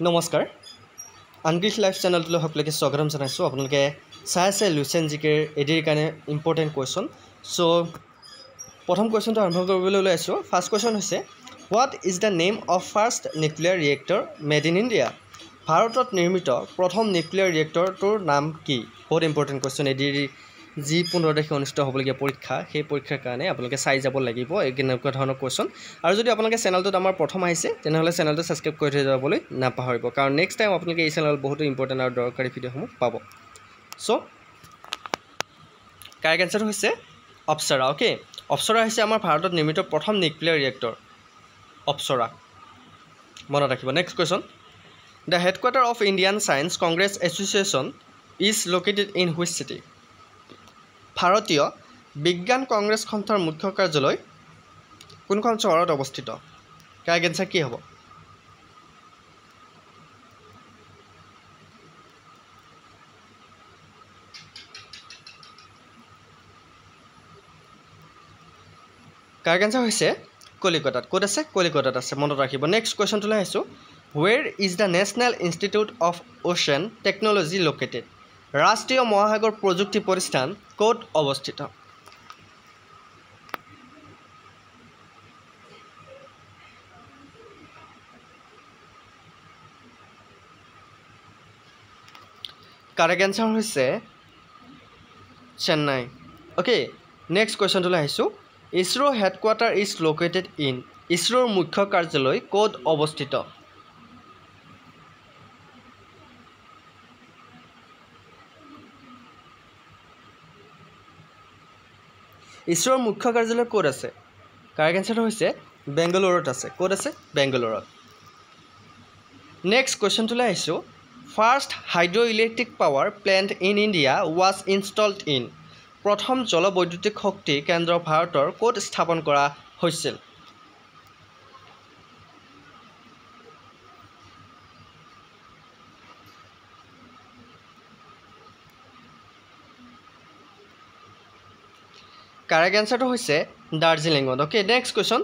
নমস্কাৰ আনগ্লিশ লাইফ চেনেলটোলৈ সকলোকে স্বাগতম জনাইছোঁ আপোনালোকে চাই আছে লুচেন জিকেৰ এডিৰ কাৰণে ইম্পৰ্টেণ্ট কুৱেশ্যন সো প্ৰথম কুৱেশ্যনটো আৰম্ভ কৰিবলৈ ওলাইছোঁ ফাৰ্ষ্ট কুৱেশ্যন হৈছে what is the name of first nuclear reactor made in India ভাৰতত নিৰ্মিত প্ৰথম নিউক্লিয়াৰ ৰিয়েক্টৰটোৰ নাম কি বহুত ইম্পৰ্টেণ্ট কুৱেশ্যন এডিৰ যি 15 তাৰিখে অনুষ্ঠিত হ'বলগীয়া পৰীক্ষা সেই পৰীক্ষাৰ কাৰণে আপোনালোকে চাই যাব লাগিব এনেকুৱা ধৰণৰ কুৱেশ্যন আৰু যদি আপোনালোকে চেনেলটোত আমাৰ প্ৰথম আহিছে তেনেহ'লে চেনেলটো ছাবস্ক্ৰাইব কৰি থৈ যাবলৈ নাপাহৰিব কাৰণ নেক্সট টাইম আপোনালোকে এই চেনেলত বহুতো ইম্পৰ্টেণ্ট আৰু দৰকাৰী ভিডিঅ'সমূহ পাব সো কাৰেক্ট এনসাৰ হৈছে অপ্সৰা ওকে অপ্সৰা হৈছে আমাৰ ভাৰতত নিৰ্মিত প্ৰথম নিউক্লিয়াৰ ৰিয়েক্টৰ অপ্সৰা মনত ৰাখিব next question the headquarter of Indian science Congress association is located in which city ভাৰতীয় বিজ্ঞান কংগ্ৰেছ সন্থাৰ মুখ্য কাৰ্যালয় কোনখন চহৰত অৱস্থিত কাৰেক্ট এনসাৰ কি হ'ব কাৰেক্ট এনসাৰ হৈছে কলিকতাত ক'ত আছে কলিকতাত আছে মনত ৰাখিব নেক্সট কুৱেশ্যনটোলৈ আহিছোঁ ৱেৰ is the national institute of ocean technology located ৰাষ্ট্ৰীয় মহাসাগৰ প্ৰযুক্তি প্ৰতিষ্ঠান ক'ত অৱস্থিত কাৰেক্ট এনসাৰ হৈছে চেন্নাই ওকে নেক্সট কুৱেশ্যনটোলৈ আহিছোঁ ISRO headquarter is located in ইছৰোৰ মুখ্য কাৰ্যালয় ক'ত অৱস্থিত ইছৰোৰ মুখ্য কাৰ্যালয় ক'ত আছে কাৰেক্ট এনসাৰটো হৈছে বেংগালুৰুত আছে ক'ত আছে বেংগালুৰুত নেক্সট কুৱেশ্যনটোলৈ আহিছোঁ first hydroelectric power plant in India was installed in প্ৰথম জলবৈদ্যুতিক শক্তি কেন্দ্ৰ ভাৰতৰ ক'ত স্থাপন কৰা হৈছিল কাৰেক্ট এনসাৰটো হৈছে দাৰ্জিলিঙত okay next question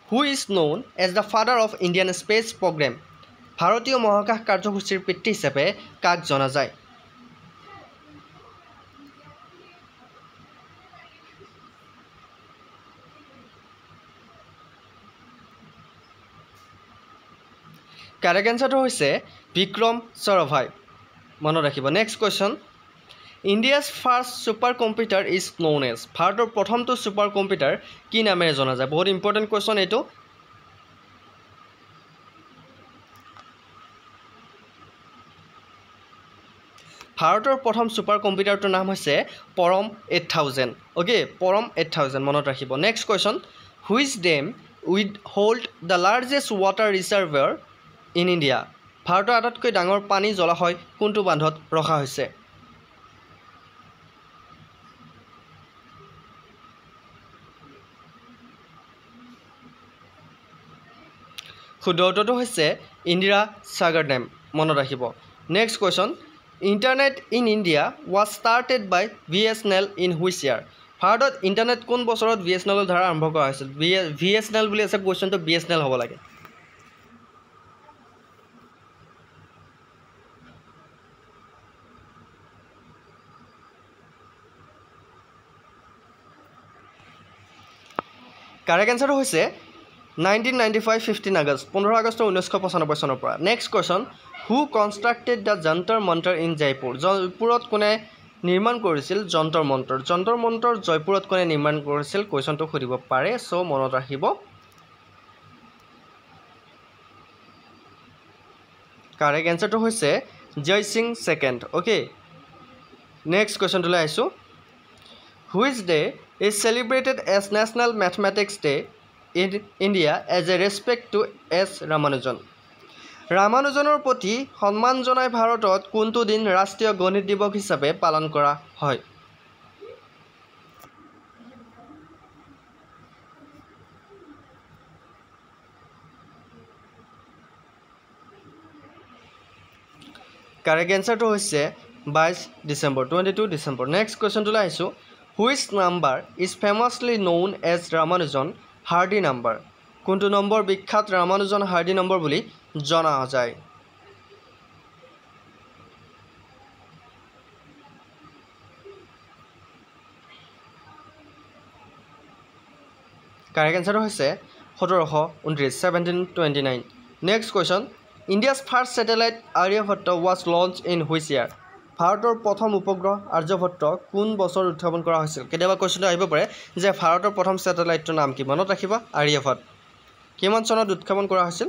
who is known as the father of Indian space programme ভাৰতীয় মহাকাশ কাৰ্যসূচীৰ পিতৃ হিচাপে কাক জনা যায় কাৰেক্ট এনসাৰটো হৈছে বিক্ৰম সাৰাভাই মনত ৰাখিব next question India's first super computer is known as ভাৰতৰ প্ৰথমটো ছুপাৰ কম্পিউটাৰ কি নামেৰে জনা যায় বহুত ইম্পৰ্টেণ্ট কুৱেশ্যন এইটো ভাৰতৰ প্ৰথম ছুপাৰ কম্পিউটাৰটোৰ নাম হৈছে পৰম 8000 ওকে পৰম 8000 মনত ৰাখিব next question which dam with hold the largest water reservoir in India ভাৰতৰ আটাইতকৈ ডাঙৰ পানী জলাশয় কোনটো বান্ধত ৰখা হৈছে শুদ্ধ উত্তৰটো হৈছে ইন্দিৰা সাগৰ ডেম মনত ৰাখিব next question internet in India was started by VSNL in which year ভাৰতত ইণ্টাৰনেট কোন বছৰত VSNL ৰ দ্বাৰা আৰম্ভ কৰা হৈছিল VSNL বুলি আছে কুৱেশ্যনটো BSNL হ'ব লাগে কাৰেক্ট এনসাৰটো হৈছে 1995 15 আগষ্ট 15 আগষ্ট 1995 চনৰ পৰা next question who constructed the Jantar Mantar in Jaipur জয়পুৰত কোনে নিৰ্মাণ কৰিছিল যন্তৰ মন্তৰ জয়পুৰত কোনে নিৰ্মাণ কৰিছিল কুৱেশ্যনটো সুধিব পাৰে সো মনত ৰাখিব কাৰেক্ট এনসাৰটো হৈছে Jai Singh second okay next কুৱেশ্যনটোলৈ আহিছোঁ which day is celebrated as national mathematics day in India as a respect to S. Ramanujan. ৰামানুজনৰ প্ৰতি সন্মান জনাই ভাৰতত কোনটো দিন ৰাষ্ট্ৰীয় গণিত দিৱস হিচাপে পালন কৰা হয় কাৰেক্ট এনসাৰটো হৈছে 22 ডিচেম্বৰ 22 ডিচেম্বৰ নেক্সট কুৱেশ্যনটোলৈ আহিছোঁ which number is famously known as Ramanujan Hardy number কোনটো নম্বৰ বিখ্যাত ৰামানুজন হাৰ্ডি নম্বৰ বুলি জনা যায় কাৰেক্ট এনসাৰটো হৈছে 1729 next question India's first satellite Aryabhata was launched in which year ভাৰতৰ প্ৰথম উপগ্ৰহ আৰ্যভট্ট কোন বছৰ উৎক্ষেপণ কৰা হৈছিল কেতিয়াবা কোৱেশ্চনটো আহিব পাৰে যে ভাৰতৰ প্ৰথম স্যাটেলাইটৰ নাম কি মনত ৰাখিব আৰ্যভট্ট কিমান চনত উৎক্ষেপণ কৰা হৈছিল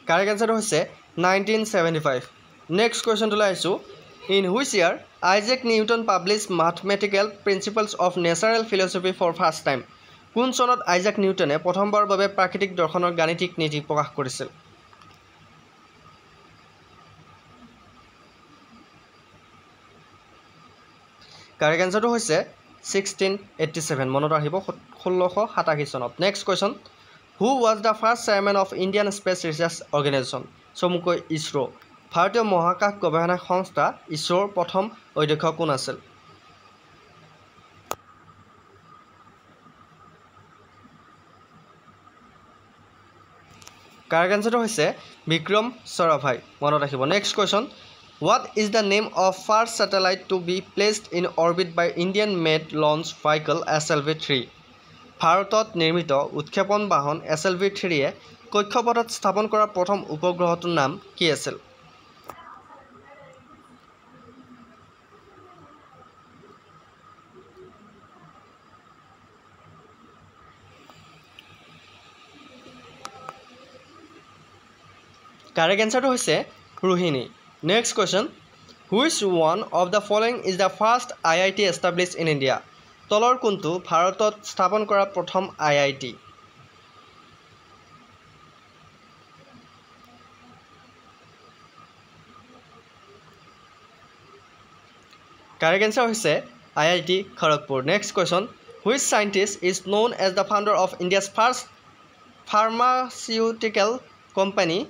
কাৰেক্ট এনসাৰটো হৈছে 1975 next কোৱেশ্চনটো লাইছো in which year Isaac Newton published mathematical principles of natural philosophy for first time কোন চনত আইজাক নিউটনে প্ৰথমবাৰৰ বাবে প্ৰাকৃতিক দৰ্শনৰ গাণিতিক নীতি প্ৰকাশ কৰিছিল কাৰেক্ট এনসাৰটো হৈছে 1687 মনত ৰাখিব 1687 চনত next question who was the first chairman of Indian Space Research Organization চমুকৈ ইছৰো ভাৰতীয় মহাকাশ গৱেষণা সংস্থা ইছৰোৰ প্ৰথম অধ্যক্ষ কোন আছিল কাৰেক্ট এনসাৰটো হৈছে বিক্ৰম সাৰাভাই মনত ৰাখিব next question what is the name of first satellite to be placed in orbit by Indian made launch vehicle SLV-3 ভাৰতত নিৰ্মিত উৎক্ষেপণ বাহন SLV-3 এ কক্ষপথত স্থাপন কৰা প্ৰথম উপগ্ৰহটোৰ নাম কি আছিল কাৰেক্ট এনসাৰটো হৈছে Rohini next question which one of the following is the first IIT established in India তলৰ কোনটো ভাৰতত স্থাপন কৰা প্ৰথম IIT কাৰেক্ট এনসাৰ হৈছে IIT Kharagpur next question which scientist is known as the founder of India's first pharmaceutical company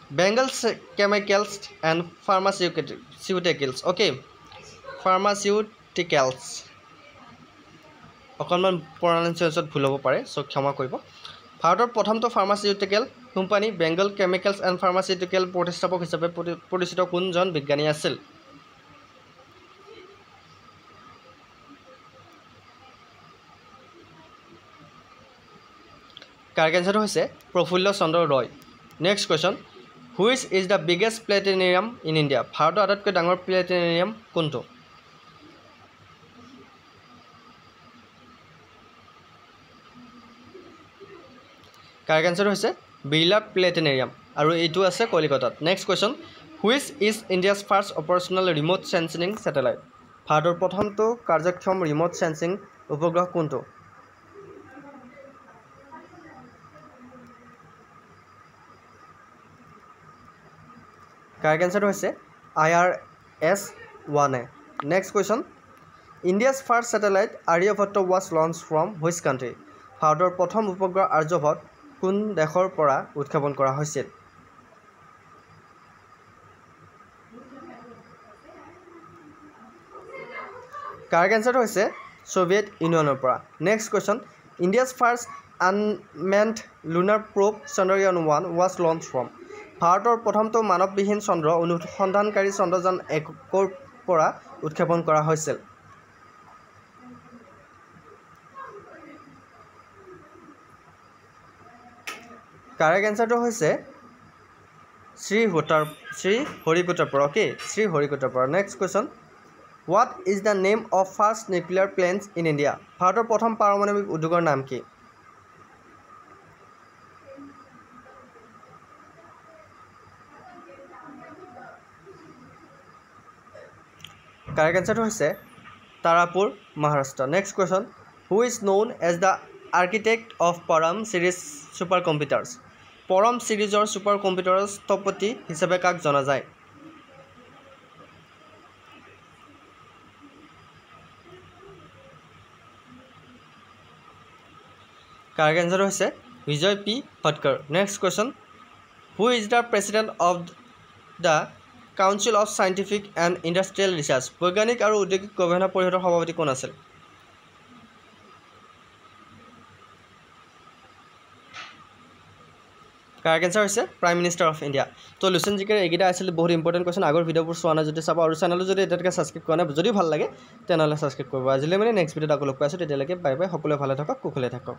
Bengal Chemicals and Pharmaceuticals okay Pharmaceuticals অকণমান প্ৰনাউন্সিয়েশ্যনত ভুল হ'ব পাৰে সো ক্ষমা কৰিব ভাৰতৰ প্ৰথমটো pharmaceutical company Bengal chemicals and pharmaceutical প্ৰতিষ্ঠাপক হিচাপে পৰিচিত কোনজন বিজ্ঞানী আছিল কাৰেক্ট এনসাৰটো হৈছে Prafulla Chandra Ray next question which is the biggest planetarium in India ভাৰতৰ আটাইতকৈ ডাঙৰ প্লেনেটেৰিয়াম কোনটো কাৰেক্ট এনসাৰ হৈছে বিৰলা প্লেনেটেৰিয়াম আৰু এইটো আছে কলিকতাত next question which is India's first operational remote sensing satellite ভাৰতৰ প্ৰথমটো কাৰ্যক্ষম ৰিমোট সেন্সিং উপগ্ৰহ কোনটো কাৰেক্ট এনসাৰটো হৈছে IRS-1 next question India's first satellite Aryabhatta was launched from which country ভাৰতৰ প্ৰথম উপগ্ৰহ আৰ্যভট্ট কোন দেশৰ পৰা উৎক্ষেপণ কৰা হৈছিল কাৰেক্ট এনসাৰটো হৈছে সোভিয়েট ইউনিয়নৰ পৰা next question India's first unmanned lunar probe Chandrayaan-1 was launched from ভাৰতৰ প্ৰথমটো মানৱবিহীন চন্দ্ৰ অনুসন্ধানকাৰী চন্দ্ৰযান 1ৰ পৰা উৎক্ষেপণ কৰা হৈছিল কাৰেক্ট এনসাৰটো হৈছে শ্ৰীহৰিকোটাৰ পৰা ওকে শ্ৰীহৰিকোটাৰ পৰা next question what is the name of first nuclear plants in India ভাৰতৰ প্ৰথম পাৰমাণৱিক উদ্যোগৰ নাম কি কাৰেক্ট এনসাৰটো হৈছে Tarapur Maharashtra next question who is known as the architect of Param series supercomputers পৰম সিৰিজৰ সুপাৰ কম্পিউটাৰৰ স্থপতি হিচাপে কাক জনা যায় কাৰেক্ট এনসাৰ হৈছে Vijay P Bhatkar next question who is the president of the Council of Scientific and Industrial Research বৈজ্ঞানিক আৰু ঔদ্যোগিক গৱেষণা পৰিষদৰ সভাপতি কোন আছিল কাৰেক্ট এনচাৰ হৈছে প্ৰাইম মিনিষ্টাৰ অফ ইণ্ডিয়া। তো লুচেন জিকেৰ এইকেইটা আছিল বহুত ইম্পৰ্টেণ্ট কুৱেশ্যন। আগৰ ভিডিঅ'বোৰ চোৱা নাই যদি চাব, আৰু চেনেলটো যদি এতিয়ালৈকে ছাবস্ক্ৰাইব কৰা নাই, যদি ভাল লাগে তেনেহ'লে ছাবস্ক্ৰাইব কৰিব। আজিলৈ মানে নেক্সট ভিডিঅ'ত আকৌ লগ পাই আছোঁ, তেতিয়ালৈকে বাই বাই। সকলোৱে ভালে থাকক, কুশলে থাকক।